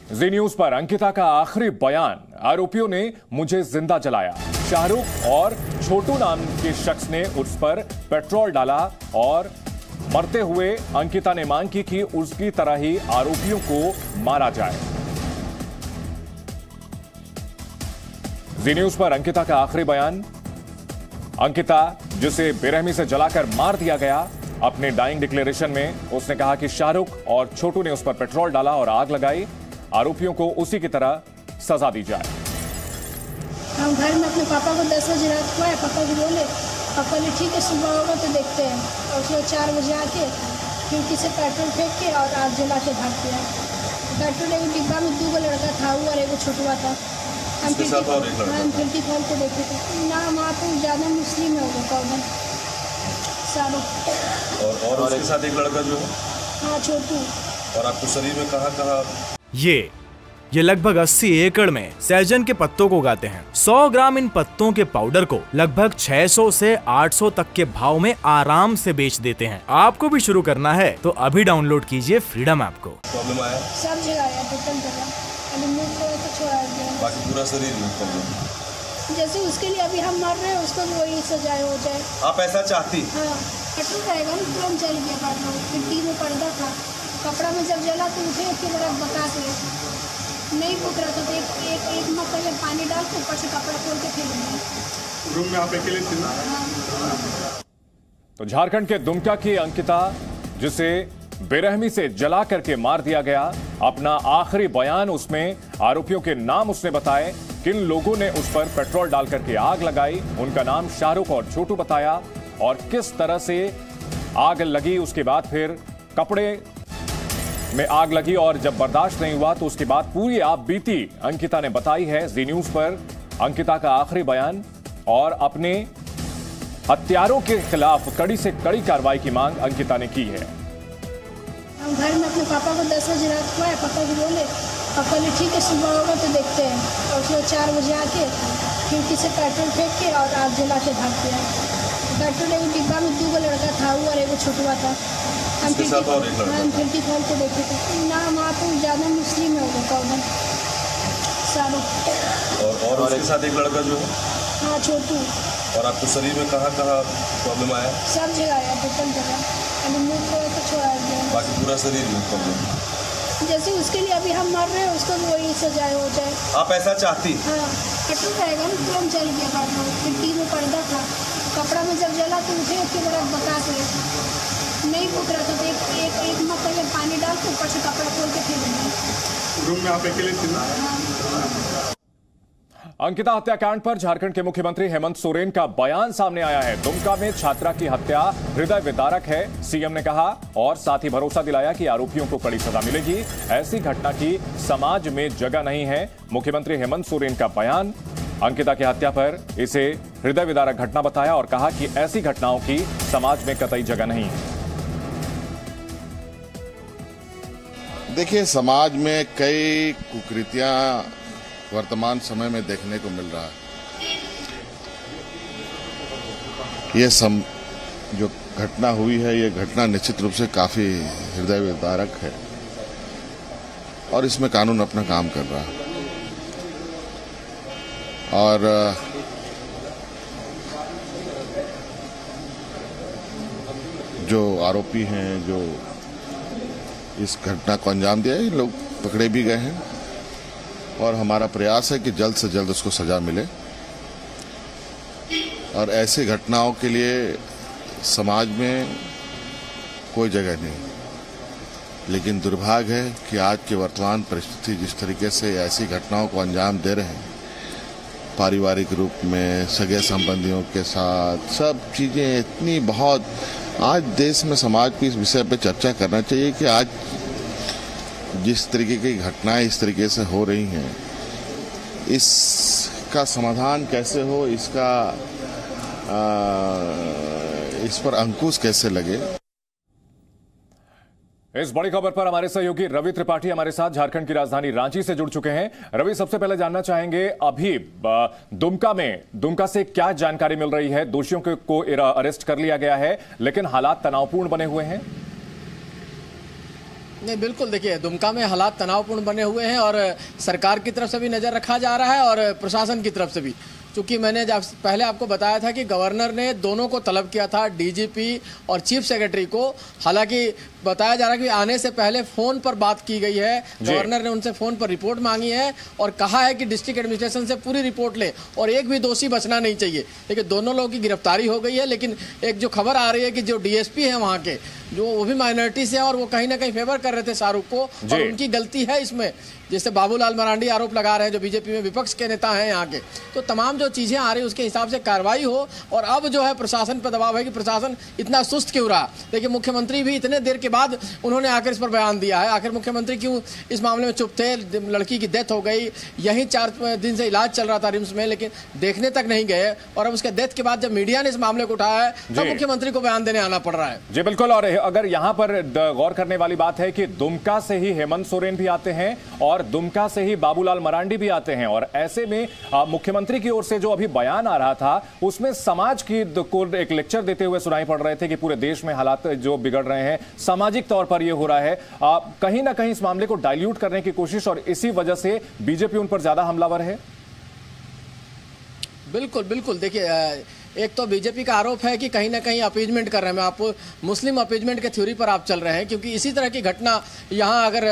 जी news पर अंकिता का आखिरी बयान। आरोपियों ने मुझे जिंदा जलाया। शाहरुख और छोटू नाम के शख्स ने उस पर पेट्रोल डाला और मरते हुए अंकिता ने मांग की कि उसकी तरह ही आरोपियों को मारा जाए। जी न्यूज पर अंकिता का आखिरी बयान। अंकिता, जिसे बेरहमी से जलाकर मार दिया गया, अपने डाइंग डिक्लेरेशन में उसने कहा कि शाहरुख और छोटू ने उस पर पेट्रोल डाला और आग लगाई। आरोपियों को उसी की तरह सजा दी जाए। हम घर में अपने पापा को 10 बजे रात को आए, पापा को बोले, पापा ने ठीक है सुबह होगा तो देखते हैं। और उसको 4 बजे आके खिड़की से पेट्रोल फेंक के और आग जला के भाग गया। पेट्रोल एक डिब्बा में 2 लड़का था, वो और एक छोटुआ था। हम खिड़की खोल के देखे थे ना, वहाँ पर ज़्यादा मुस्लिम है वो कौन शाहरुख और उसके साथ एक लड़का जो है, हाँ छोटू। और आपको शरीर में कहाँ ये लगभग 80 एकड़ में सहजन के पत्तों को उगाते हैं। 100 ग्राम इन पत्तों के पाउडर को लगभग 600 से 800 तक के भाव में आराम से बेच देते हैं। आपको भी शुरू करना है तो अभी डाउनलोड कीजिए फ्रीडम ऐप को। प्रॉब्लम आया? सब जगह आया, टोटल जगह। अभी मुंह को तो छोड़ा दिया, बाकी पूरा शरीर में प्रॉब्लम। जैसे उसके लिए अभी हम मर रहे हैं, उसको भी वही सजाए हो जाए। आप ऐसा चाहती? हाँ, पेट्रोल रहेगा ना, तुरंत जल गया। बार खिड़की में पर्दा था, कपड़ा में जब जला तो उठे के बड़ा बता के नहीं फूक रहा था तो एक मत पहले पानी डाल के ऊपर से कपड़ा खोल के फेंक दिया। रूम में आप अकेले थे ना? हाँ। तो झारखंड के दुमका की अंकिता, जिसे बेरहमी से जला करके मार दिया गया, अपना आखिरी बयान, उसमें आरोपियों के नाम उसने बताए, किन लोगों ने उस पर पेट्रोल डाल करके आग लगाई। उनका नाम शाहरुख और छोटू बताया और किस तरह से आग लगी। उसके बाद फिर कपड़े में आग लगी और जब बर्दाश्त नहीं हुआ तो उसके बाद पूरी आप बीती अंकिता ने बताई है। जी न्यूज पर अंकिता का आखिरी बयान और अपने हत्यारों के खिलाफ कड़ी से कड़ी कार्रवाई की मांग अंकिता ने की है। हम घर में अपने पापा को 10 बजे रात को आए, पापा को बोले, पापा ने ठीक है सुबह होगा तो देखते हैं। और उसको 4 बजे आके खिड़की से पेट्रोल फेंक के और आग जला के भाग गया। पेट्रोल एक डिब्बा में 2 लड़का था, वो और एक छोटुआ था। हम खिड़की खोल के देखे थे ना, वहाँ पर ज़्यादा मुस्लिम है वो कौन शाहरुख और उसके साथ एक लड़का जो है, हाँ छोटू। और आपको शरीर में कहाँ प्रॉब्लम आया? सब जगह आया, टोटल जगह। अभी मुंह को तो छोड़ा दिया, बाकी पूरा शरीर में प्रॉब्लम। जैसे उसके लिए अभी हम मर रहे हैं, उसको भी वही सजाए हो जाए। आप ऐसा चाहती? हाँ, पेट्रोल रहेगा ना, तुरंत जल गया। बार खिड़की में पर्दा था, कपड़ा में जब जला तो उठे के बड़ा बता के नहीं फूक रहा था तो एक मत पहले पानी डाल के ऊपर से कपड़ा खोल के फेंक दिया। रूम में आप अकेले थे ना? अंकिता हत्याकांड पर झारखंड के मुख्यमंत्री हेमंत सोरेन का बयान सामने आया है। दुमका में छात्रा की हत्या हृदय विदारक है, सीएम ने कहा, और साथ ही भरोसा दिलाया कि आरोपियों को कड़ी सजा मिलेगी। ऐसी घटना की समाज में जगह नहीं है। मुख्यमंत्री हेमंत सोरेन का बयान अंकिता की हत्या पर, इसे हृदय विदारक घटना बताया और कहा कि ऐसी घटनाओं की समाज में कतई जगह नहीं है। देखिए, समाज में कई कुकृतियां वर्तमान समय में देखने को मिल रहा है। ये जो घटना हुई है, ये घटना निश्चित रूप से काफी हृदय विदारक है और इसमें कानून अपना काम कर रहा है। और जो आरोपी हैं, जो इस घटना को अंजाम दिया, ये लोग पकड़े भी गए हैं और हमारा प्रयास है कि जल्द से जल्द उसको सजा मिले। और ऐसी घटनाओं के लिए समाज में कोई जगह नहीं, लेकिन दुर्भाग्य है कि आज की वर्तमान परिस्थिति जिस तरीके से ऐसी घटनाओं को अंजाम दे रहे हैं, पारिवारिक रूप में, सगे संबंधियों के साथ, सब चीजें इतनी बहुत, आज देश में समाज को इस विषय पर चर्चा करना चाहिए कि आज जिस तरीके की घटनाएं इस तरीके से हो रही हैं, इसका समाधान कैसे हो, इस पर अंकुश कैसे लगे। इस बड़ी खबर पर हमारे सहयोगी रवि त्रिपाठी हमारे साथ झारखंड की राजधानी रांची से जुड़ चुके हैं। रवि, सबसे पहले जानना चाहेंगे, अभी दुमका से क्या जानकारी मिल रही है? दोषियों को अरेस्ट कर लिया गया है, लेकिन हालात तनावपूर्ण बने हुए हैं। नहीं, बिल्कुल देखिए, दुमका में हालात तनावपूर्ण बने हुए हैं और सरकार की तरफ से भी नज़र रखा जा रहा है और प्रशासन की तरफ से भी। क्योंकि मैंने जब पहले आपको बताया था कि गवर्नर ने दोनों को तलब किया था, डीजीपी और चीफ सेक्रेटरी को। हालांकि बताया जा रहा है कि आने से पहले फ़ोन पर बात की गई है, गवर्नर ने उनसे फ़ोन पर रिपोर्ट मांगी है और कहा है कि डिस्ट्रिक्ट एडमिनिस्ट्रेशन से पूरी रिपोर्ट ले और एक भी दोषी बचना नहीं चाहिए। लेकिन दोनों लोगों की गिरफ्तारी हो गई है। लेकिन एक जो खबर आ रही है कि जो डीएसपी है वहाँ के, जो वो भी माइनॉरिटी से है और वो कहीं ना कहीं फेवर कर रहे थे शाहरुख को, और उनकी गलती है इसमें। जैसे बाबूलाल मरांडी आरोप लगा रहे हैं, जो बीजेपी में विपक्ष के नेता हैं यहाँ के। तो तमाम जो चीज़ें आ रही है उसके हिसाब से कार्रवाई हो। और अब जो है प्रशासन पर दबाव है कि प्रशासन इतना सुस्त क्यों रहा। देखिए, मुख्यमंत्री भी इतने देर के बाद उन्होंने आखिर इस पर बयान दिया है। आखिर मुख्यमंत्री क्यों इस मामले में चुप थे? लड़की की डेथ हो गई, यहीं 4 दिन से इलाज चल रहा था रिम्स में, लेकिन देखने तक नहीं गए। और अब उसके डेथ के बाद जब मीडिया ने इस मामले को उठाया है तब मुख्यमंत्री को बयान देने आना पड़ रहा है। जी बिल्कुल। और अगर यहाँ पर गौर करने वाली बात है कि दुमका से ही हेमंत सोरेन भी आते हैं और दुमका से ही बाबूलाल मरांडी भी आते हैं। और ऐसे में मुख्यमंत्री की ओर से जो अभी बयान आ रहा था उसमें समाज की को एक लेक्चर देते हुए सुनाई पड़ रहे थे कि पूरे देश में हालात जो बिगड़ रहे हैं, सामाजिक तौर पर ये हो रहा है। कहीं ना कहीं इस मामले को डाइल्यूट करने की कोशिश और इसी वजह से बीजेपी उन पर ज्यादा हमलावर है। बिल्कुल बिल्कुल। देखिए, एक तो बीजेपी का आरोप है कि कहीं ना कहीं अपीजमेंट कर रहे हैं। आप मुस्लिम अपीजमेंट के थ्योरी पर आप चल रहे हैं, क्योंकि इसी तरह की घटना यहाँ अगर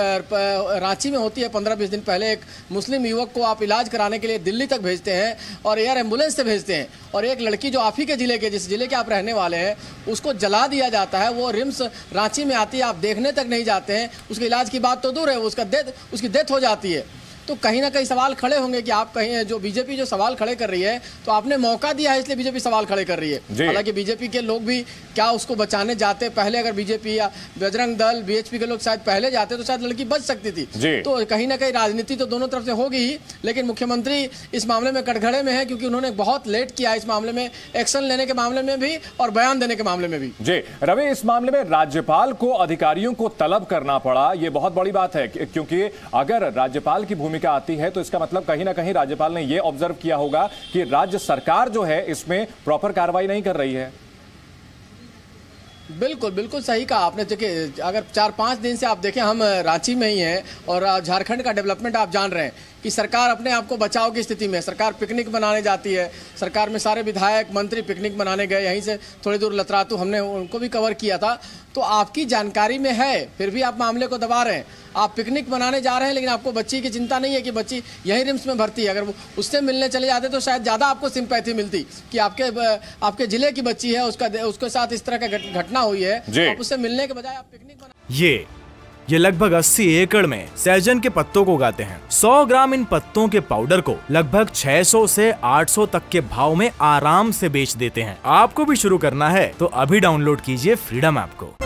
रांची में होती है 15-20 दिन पहले, एक मुस्लिम युवक को आप इलाज कराने के लिए दिल्ली तक भेजते हैं और एयर एम्बुलेंस से भेजते हैं, और एक लड़की जो आप ही के जिले के, जिस जिले के आप रहने वाले हैं, उसको जला दिया जाता है। वो रिम्स रांची में आती है, आप देखने तक नहीं जाते हैं। उसके इलाज की बात तो दूर है, उसकी डेथ हो जाती है। तो कहीं ना कहीं सवाल खड़े होंगे कि आप कहीं जो बीजेपी जो सवाल खड़े कर रही है, तो आपने मौका दिया है इसलिए बीजेपी सवाल खड़े कर रही है। हालांकि बीजेपी के लोग भी क्या उसको बचाने जाते पहले, अगर बीजेपी या बजरंग दल, बीएचपी के लोग शायद पहले जाते तो शायद लड़की बच सकती थी। तो कहीं ना कहीं राजनीति तो दोनों तरफ से होगी ही, लेकिन मुख्यमंत्री इस मामले में कटघरे में है, क्योंकि उन्होंने बहुत लेट किया इस मामले में, एक्शन लेने के मामले में भी और बयान देने के मामले में भी। जी रवि, इस मामले में राज्यपाल को अधिकारियों को तलब करना पड़ा, यह बहुत बड़ी बात है, क्योंकि अगर राज्यपाल की भूमिका आती है तो इसका मतलब कहीं ना कहीं राज्यपाल ने यह ऑब्जर्व किया होगा कि राज्य सरकार जो है इसमें प्रॉपर कार्रवाई नहीं कर रही है। बिल्कुल बिल्कुल सही कहा आपने। देखिए, अगर 4-5 दिन से आप देखें, हम रांची में ही हैं और झारखंड का डेवलपमेंट आप जान रहे हैं कि सरकार अपने आप को बचाव की स्थिति में, सरकार पिकनिक मनाने जाती है। सरकार में सारे विधायक मंत्री पिकनिक मनाने गए, यहीं से थोड़ी दूर लतरातू, हमने उनको भी कवर किया था। तो आपकी जानकारी में है, फिर भी आप मामले को दबा रहे हैं। आप पिकनिक मनाने जा रहे हैं, लेकिन आपको बच्ची की चिंता नहीं है कि बच्ची यहीं रिम्स में भर्ती है। अगर वो उससे मिलने चले जाते तो शायद ज़्यादा आपको सिंपैथी मिलती कि आपके जिले की बच्ची है, उसके साथ इस तरह का घटना हुई है, आप उससे मिलने के बजाय आप पिकनिक मना। ये लगभग 80 एकड़ में सहजन के पत्तों को उगाते हैं। 100 ग्राम इन पत्तों के पाउडर को लगभग 600 से 800 तक के भाव में आराम से बेच देते हैं। आपको भी शुरू करना है तो अभी डाउनलोड कीजिए फ्रीडम ऐप को।